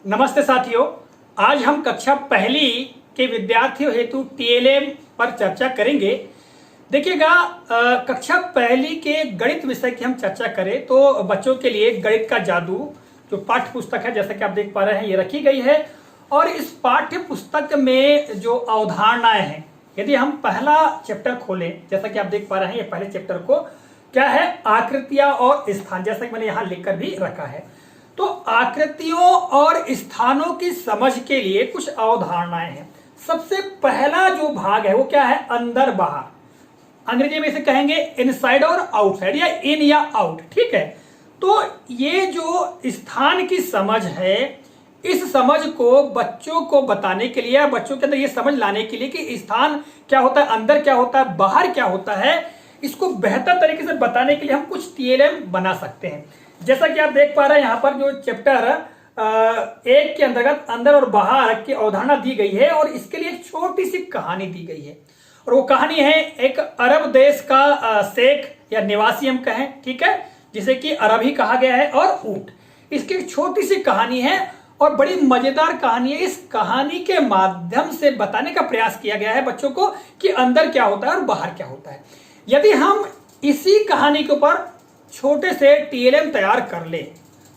नमस्ते साथियों। आज हम कक्षा पहली के विद्यार्थियों हेतु टीएलएम पर चर्चा करेंगे। देखिएगा, कक्षा पहली के गणित विषय की हम चर्चा करें तो बच्चों के लिए गणित का जादू जो पाठ्य पुस्तक है, जैसा कि आप देख पा रहे हैं, ये रखी गई है। और इस पाठ्य पुस्तक में जो अवधारणाएं हैं, यदि हम पहला चैप्टर खोलें, जैसा कि आप देख पा रहे हैं, ये पहले चैप्टर को क्या है, आकृतियां और स्थान, जैसा कि मैंने यहाँ लिखकर भी रखा है। तो आकृतियों और स्थानों की समझ के लिए कुछ अवधारणाएं हैं। सबसे पहला जो भाग है वो क्या है, अंदर बाहर। अंग्रेजी में इसे कहेंगे इनसाइड और आउटसाइड, या इन या आउट। ठीक है, तो ये जो स्थान की समझ है, इस समझ को बच्चों को बताने के लिए, बच्चों के अंदर ये समझ लाने के लिए कि स्थान क्या होता है, अंदर क्या होता है, बाहर क्या होता है, इसको बेहतर तरीके से बताने के लिए हम कुछ टीएलएम बना सकते हैं। जैसा कि आप देख पा रहे हैं, यहाँ पर जो चैप्टर 1 के अंतर्गत अंदर और बाहर की अवधारणा दी गई है, और इसके लिए एक छोटी सी कहानी दी गई है। और वो कहानी है एक अरब देश का शेख या निवासी हम कहें, ठीक है, जिसे कि अरब ही कहा गया है, और ऊंट। इसकी एक छोटी सी कहानी है और बड़ी मजेदार कहानी है। इस कहानी के माध्यम से बताने का प्रयास किया गया है बच्चों को कि अंदर क्या होता है और बाहर क्या होता है। यदि हम इसी कहानी के ऊपर छोटे से टीएलएम तैयार कर ले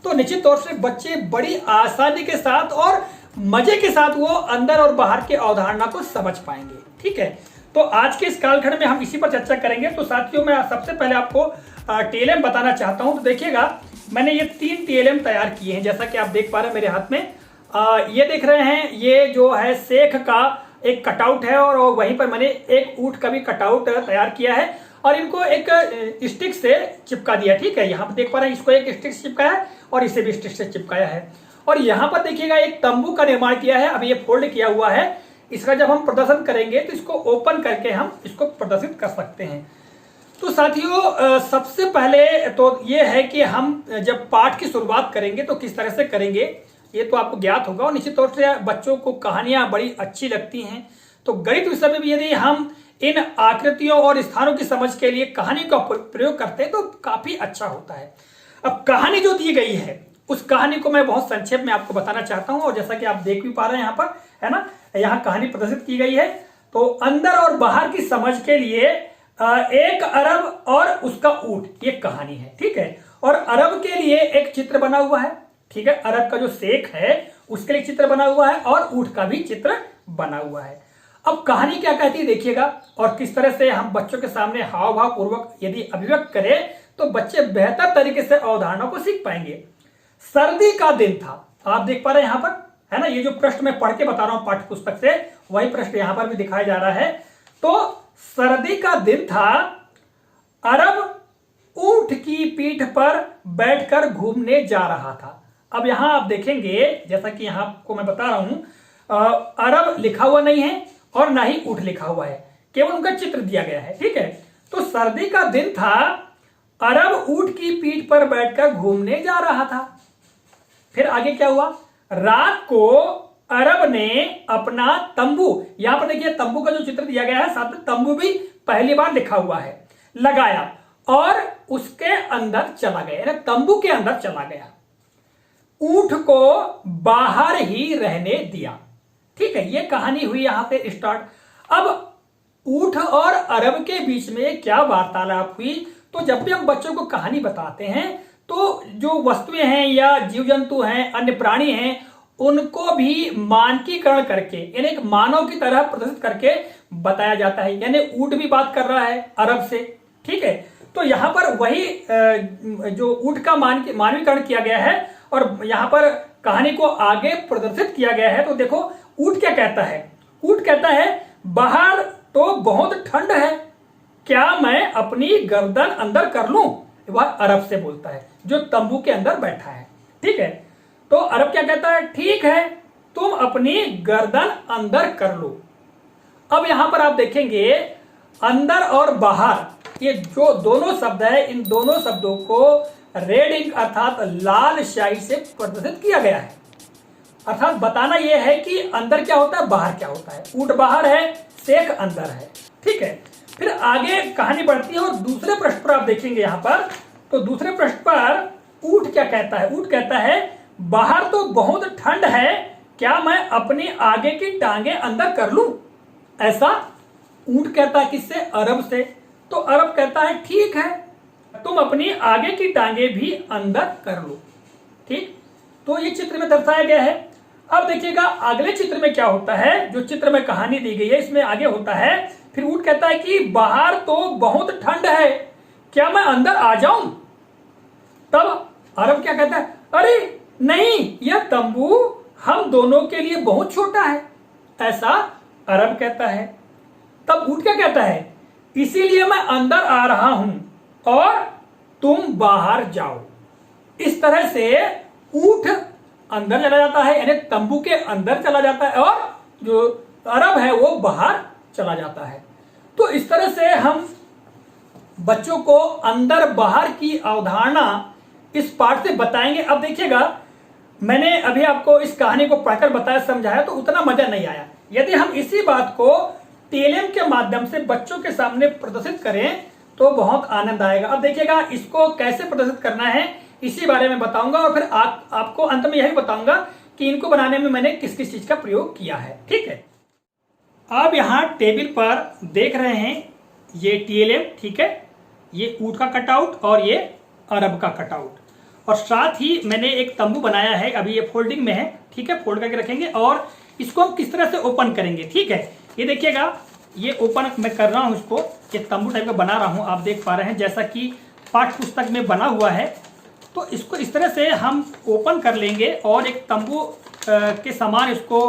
तो निश्चित तौर से बच्चे बड़ी आसानी के साथ और मजे के साथ वो अंदर और बाहर के अवधारणा को समझ पाएंगे। ठीक है, तो आज के इस कालखंड में हम इसी पर चर्चा करेंगे। तो साथियों, मैं सबसे पहले आपको टीएलएम बताना चाहता हूं। तो देखिएगा, मैंने ये 3 टीएलएम तैयार किए हैं, जैसा कि आप देख पा रहे हैं मेरे हाथ में। ये देख रहे हैं, ये जो है शेख का एक कटआउट है, और वहीं पर मैंने एक ऊंट का भी कटआउट तैयार किया है और इनको एक स्टिक से चिपका दिया। ठीक है, यहाँ पर देख पा रहे हैं, इसको एक स्टिक से चिपकाया है और इसे भी स्टिक से चिपकाया है। और यहाँ पर देखिएगा, एक तंबू का निर्माण किया है। अब ये फोल्ड किया हुआ है। इसका जब हम प्रदर्शन करेंगे तो इसको ओपन करके हम इसको प्रदर्शित कर सकते हैं। तो साथियों, सबसे पहले तो ये है कि हम जब पाठ की शुरुआत करेंगे तो किस तरह से करेंगे, ये तो आपको ज्ञात होगा। और निश्चित तौर से बच्चों को कहानियां बड़ी अच्छी लगती हैं, तो गणित विषय में भी यदि हम इन आकृतियों और स्थानों की समझ के लिए कहानी का प्रयोग करते हैं तो काफी अच्छा होता है। अब कहानी जो दी गई है, उस कहानी को मैं बहुत संक्षेप में आपको बताना चाहता हूं। और जैसा कि आप देख भी पा रहे हैं यहाँ पर, है ना, यहाँ कहानी प्रदर्शित की गई है। तो अंदर और बाहर की समझ के लिए एक अरब और उसका ऊंट, ये कहानी है। ठीक है, और अरब के लिए एक चित्र बना हुआ है। ठीक है, अरब का जो शेख है उसके लिए चित्र बना हुआ है, और ऊंट का भी चित्र बना हुआ है। अब कहानी क्या कहती है देखिएगा, और किस तरह से हम बच्चों के सामने हाव भाव पूर्वक यदि अभिव्यक्त करें तो बच्चे बेहतर तरीके से अवधारणा को सीख पाएंगे। सर्दी का दिन था, आप देख पा रहे हैं यहाँ पर, है ना, ये जो प्रश्न मैं पढ़ के बता रहा हूं पाठ्य पुस्तक से, वही प्रश्न यहां पर भी दिखाया जा रहा है। तो सर्दी का दिन था, अरब ऊंट की पीठ पर बैठकर घूमने जा रहा था। अब यहां आप देखेंगे, जैसा कि यहां को मैं बता रहा हूं, अरब लिखा हुआ नहीं है और ना ही ऊंट लिखा हुआ है, केवल उनका चित्र दिया गया है। ठीक है, तो सर्दी का दिन था, अरब ऊंट की पीठ पर बैठकर घूमने जा रहा था। फिर आगे क्या हुआ, रात को अरब ने अपना तंबू, यहां पर देखिए तंबू का जो चित्र दिया गया है, साथ में तंबू भी पहली बार लिखा हुआ है, लगाया और उसके अंदर चला गया, तंबू के अंदर चला गया। ऊंट को बाहर ही रहने दिया। ठीक है, ये कहानी हुई यहां पे स्टार्ट। अब ऊंट और अरब के बीच में क्या वार्तालाप हुई, तो जब भी हम बच्चों को कहानी बताते हैं तो जो वस्तुएं हैं या जीव जंतु हैं, अन्य प्राणी हैं, उनको भी मानकीकरण करके, यानी एक मानव की तरह प्रदर्शित करके बताया जाता है। यानी ऊंट भी बात कर रहा है अरब से। ठीक है, तो यहां पर वही जो ऊंट का मानवीकरण किया गया है और यहां पर कहानी को आगे प्रदर्शित किया गया है। तो देखो ऊंट क्या कहता है, ऊंट कहता है, बाहर तो बहुत ठंड है, क्या मैं अपनी गर्दन अंदर कर लूं। वह अरब से बोलता है जो तंबू के अंदर बैठा है। ठीक है, तो अरब क्या कहता है, ठीक है, तुम अपनी गर्दन अंदर कर लो। अब यहां पर आप देखेंगे, अंदर और बाहर, ये जो दोनों शब्द है, इन दोनों शब्दों को रेड इंक अर्थात लाल स्याही से प्रदर्शित किया गया है। अर्थात बताना यह है कि अंदर क्या होता है, बाहर क्या होता है। ऊंट बाहर है, शेख अंदर है। ठीक है, फिर आगे कहानी बढ़ती है और दूसरे प्रश्न पर आप देखेंगे यहां पर, तो दूसरे प्रश्न पर ऊंट क्या कहता है, ऊंट कहता है, बाहर तो बहुत ठंड है, क्या मैं अपनी आगे की टांगे अंदर कर लूं? ऐसा ऊंट कहता है किससे? अरब से। तो अरब कहता है ठीक है, तुम अपनी आगे की टांगे भी अंदर कर लो। ठीक, तो ये चित्र में दर्शाया गया है। अब देखिएगा अगले चित्र में क्या होता है, जो चित्र में कहानी दी गई है इसमें आगे होता है, फिर ऊंट कहता है कि बाहर तो बहुत ठंड है, क्या मैं अंदर आ जाऊं? तब अरब क्या कहता है? अरे नहीं, यह तंबू हम दोनों के लिए बहुत छोटा है। ऐसा अरब कहता है। तब ऊंट क्या कहता है? इसीलिए मैं अंदर आ रहा हूं और तुम बाहर जाओ। इस तरह से ऊंट अंदर चला जाता है, यानी तंबू के अंदर चला जाता है, और जो अरब है वो बाहर चला जाता है। तो इस तरह से हम बच्चों को अंदर बाहर की अवधारणा इस पाठ से बताएंगे। अब देखिएगा, मैंने अभी आपको इस कहानी को पढ़कर बताया, समझाया, तो उतना मजा नहीं आया। यदि हम इसी बात को टीएलएम के माध्यम से बच्चों के सामने प्रदर्शित करें तो बहुत आनंद आएगा। अब देखिएगा इसको कैसे प्रदर्शित करना है इसी बारे में बताऊंगा, और फिर आपको अंत में यही बताऊंगा कि इनको बनाने में मैंने किस किस चीज का प्रयोग किया है। ठीक है, आप यहाँ टेबल पर देख रहे हैं ये टीएलएम, ठीक है, ये ऊंट का कटआउट और ये अरब का कटआउट, और साथ ही मैंने एक तंबू बनाया है, अभी ये फोल्डिंग में है। ठीक है, फोल्ड करके रखेंगे और इसको हम किस तरह से ओपन करेंगे। ठीक है, ये देखिएगा, ये ओपन मैं कर रहा हूं, इसको ये तंबू टाइप का बना रहा हूं, आप देख पा रहे हैं जैसा कि पाठ्य पुस्तक में बना हुआ है। तो इसको इस तरह से हम ओपन कर लेंगे और एक तंबू के समान इसको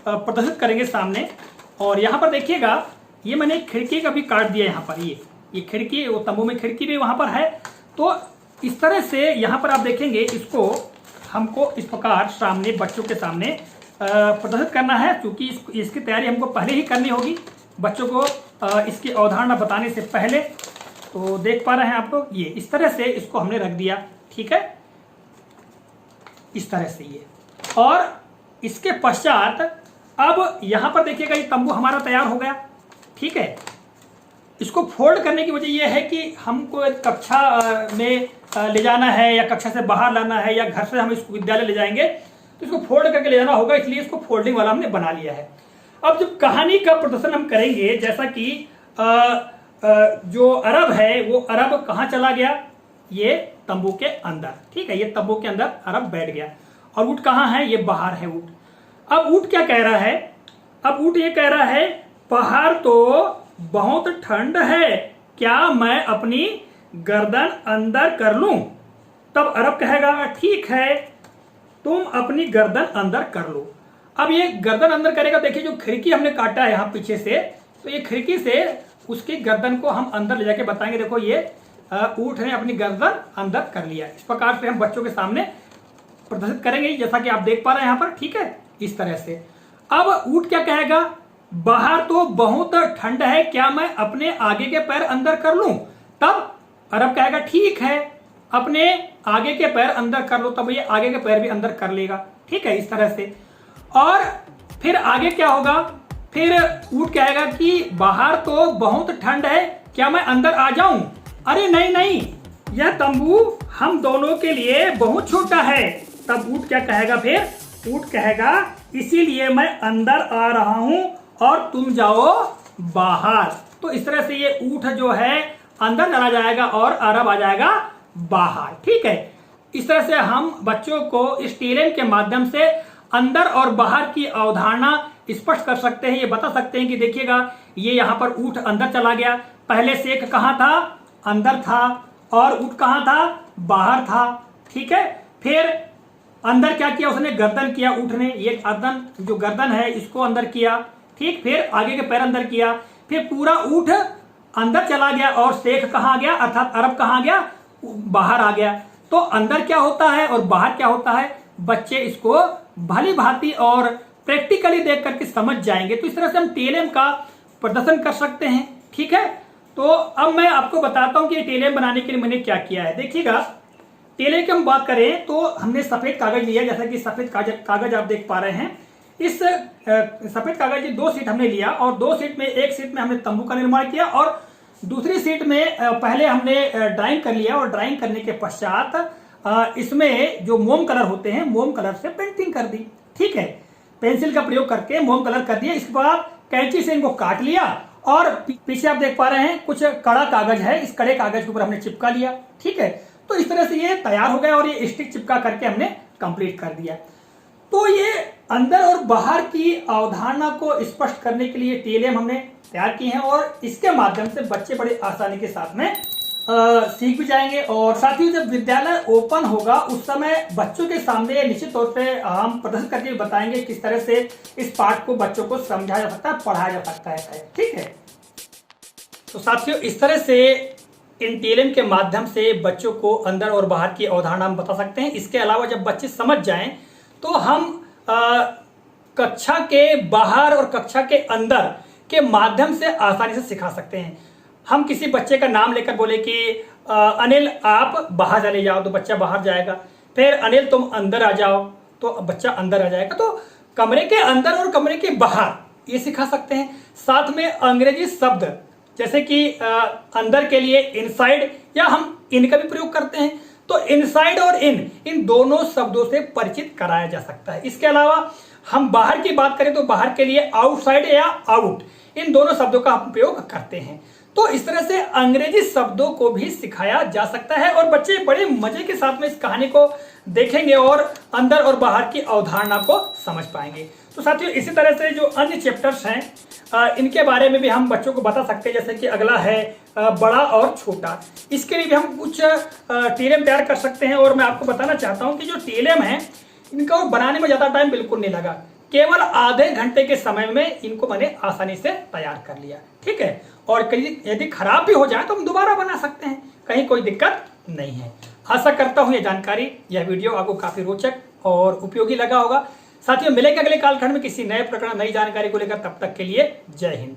प्रदर्शित करेंगे सामने। और यहाँ पर देखिएगा, ये मैंने खिड़की का भी काट दिया यहाँ पर, ये खिड़की, वो तंबू में खिड़की भी वहां पर है। तो इस तरह से यहाँ पर आप देखेंगे, इसको हमको इस प्रकार सामने बच्चों के सामने प्रदर्शित करना है, क्योंकि इसकी तैयारी हमको पहले ही करनी होगी बच्चों को इसकी अवधारणा बताने से पहले। तो देख पा रहे हैं आप लोग, ये इस तरह से इसको हमने रख दिया। ठीक है, इस तरह से ये, और इसके पश्चात अब यहाँ पर देखिएगा, ये तंबू हमारा तैयार हो गया। ठीक है, इसको फोल्ड करने की वजह यह है कि हमको कक्षा में ले जाना है या कक्षा से बाहर लाना है, या घर से हम इसको विद्यालय ले जाएंगे तो इसको फोल्ड करके ले जाना होगा, इसलिए इसको फोल्डिंग वाला हमने बना लिया है। अब जब कहानी का प्रदर्शन हम करेंगे, जैसा कि जो अरब है वो अरब कहाँ चला गया? ये तंबू के अंदर। ठीक है, ये तंबू के अंदर अरब बैठ गया, और ऊंट कहाँ है? ये बाहर है ऊंट। अब ऊंट क्या कह रहा है? अब ऊंट ये कह रहा है, बाहर तो बहुत ठंड है, क्या मैं अपनी गर्दन अंदर कर लूं? तब अरब कहेगा ठीक है, तुम अपनी गर्दन अंदर कर लो। अब ये गर्दन अंदर करेगा, देखिए जो खिड़की हमने काटा है यहाँ पीछे से, तो ये खिड़की से उसकी गर्दन को हम अंदर ले जाके बताएंगे, देखो ये ऊंट ने अपनी गर्दन अंदर कर लिया। इस प्रकार से हम बच्चों के सामने प्रदर्शित करेंगे, जैसा कि आप देख पा रहे हैं यहाँ पर। ठीक है, इस तरह से। अब ऊंट क्या कहेगा? बाहर तो बहुत ठंड है, क्या मैं अपने आगे के पैर अंदर कर लूं? तब अरब कहेगा ठीक है, अपने आगे के पैर अंदर कर लो। तब ये आगे के पैर भी अंदर कर लेगा। ठीक है, इस तरह से। और फिर आगे क्या होगा? फिर ऊंट कहेगा कि बाहर तो बहुत ठंड है, क्या मैं अंदर आ जाऊं? अरे नहीं नहीं, यह तंबू हम दोनों के लिए बहुत छोटा है। तब ऊंट क्या कहेगा? फिर ऊंट कहेगा इसीलिए मैं अंदर आ रहा हूं और तुम जाओ बाहर। तो इस तरह से ये ऊंट जो है अंदर चला जाएगा और अरब आ जाएगा बाहर। ठीक है, इस तरह से हम बच्चों को इस टीएलएम के माध्यम से अंदर और बाहर की अवधारणा स्पष्ट कर सकते हैं। ये बता सकते हैं कि देखिएगा, ये यहाँ पर ऊंट अंदर चला गया, पहले सेक कहाँ था? अंदर था, और ऊंट कहाँ था? बाहर था। ठीक है, फिर अंदर क्या किया उसने? गर्दन किया ऊंट ने, ये गर्दन, जो गर्दन है इसको अंदर किया। ठीक, फिर आगे के पैर अंदर किया, फिर पूरा ऊंट अंदर चला गया, और शेख कहाँ गया? अर्थात अरब कहाँ गया? बाहर आ गया। तो अंदर क्या होता है और बाहर क्या होता है, बच्चे इसको भली भांति और प्रैक्टिकली देख करके समझ जाएंगे। तो इस तरह से हम टीएलएम का प्रदर्शन कर सकते हैं। ठीक है, तो अब मैं आपको बताता हूं कि टीएलएम बनाने के लिए मैंने क्या किया है। देखिएगा, टीएलएम की हम बात करें तो हमने सफेद कागज लिया, जैसा कि सफेद कागज आप देख पा रहे हैं। इस सफेद कागज की 2 शीट हमने लिया, और 2 शीट में, एक शीट में हमने तंबू का निर्माण किया, और दूसरी शीट में पहले हमने ड्राइंग कर लिया, और ड्राइंग करने के पश्चात इसमें जो मोम कलर होते हैं, मोम कलर से पेंटिंग कर दी। ठीक है, पेंसिल का प्रयोग करके मोम कलर कर दिया। इसके बाद कैंची से इनको काट लिया और पीछे आप देख पा रहे हैं कुछ कड़ा कागज है, इस कड़े कागज के ऊपर हमने चिपका लिया। ठीक है, तो इस तरह से ये तैयार हो गया और ये स्टिक चिपका करके हमने कंप्लीट कर दिया। तो ये अंदर और बाहर की अवधारणा को स्पष्ट करने के लिए टीएलएम हमने तैयार की है और इसके माध्यम से बच्चे बड़े आसानी के साथ में सीख भी जाएंगे। और साथ ही जब विद्यालय ओपन होगा उस समय बच्चों के सामने निश्चित तौर पे हम प्रदर्शित करके बताएंगे किस तरह से इस पाठ को बच्चों को समझाया जा सकता है, पढ़ाया जा सकता है। ठीक है, तो साथियों इस तरह से इन टीएलएम के माध्यम से बच्चों को अंदर और बाहर की अवधारणा हम बता सकते हैं। इसके अलावा जब बच्चे समझ जाएं तो हम कक्षा के बाहर और कक्षा के अंदर के माध्यम से आसानी से सिखा सकते हैं। हम किसी बच्चे का नाम लेकर बोले कि अनिल आप बाहर चले जाओ, तो बच्चा बाहर जाएगा। फिर अनिल तुम अंदर आ जाओ, तो बच्चा अंदर आ जाएगा। तो कमरे के अंदर और कमरे के बाहर ये सिखा सकते हैं। साथ में अंग्रेजी शब्द जैसे कि अंदर के लिए इनसाइड या हम इन का भी प्रयोग करते हैं, तो इनसाइड और इन दोनों शब्दों से परिचित कराया जा सकता है। इसके अलावा हम बाहर की बात करें तो बाहर के लिए आउटसाइड या आउट, इन दोनों शब्दों का हम प्रयोग करते हैं। तो इस तरह से अंग्रेजी शब्दों को भी सिखाया जा सकता है और बच्चे बड़े मजे के साथ में इस कहानी को देखेंगे और अंदर और बाहर की अवधारणा को समझ पाएंगे। तो साथियों इसी तरह से जो अन्य चैप्टर्स हैं इनके बारे में भी हम बच्चों को बता सकते हैं। जैसे कि अगला है बड़ा और छोटा, इसके लिए भी हम कुछ टीएलएम तैयार कर सकते हैं। और मैं आपको बताना चाहता हूं कि जो टीएलएम है इनका बनाने में ज्यादा टाइम बिल्कुल नहीं लगा, केवल आधे घंटे के समय में इनको मैंने आसानी से तैयार कर लिया। ठीक है, और कहीं यदि खराब भी हो जाए तो हम दोबारा बना सकते हैं, कहीं कोई दिक्कत नहीं है। आशा करता हूं यह वीडियो आपको काफी रोचक और उपयोगी लगा होगा। साथियों मिलेंगे अगले कालखंड में किसी नए प्रकरण नई जानकारी को लेकर, तब तक के लिए जय हिंद।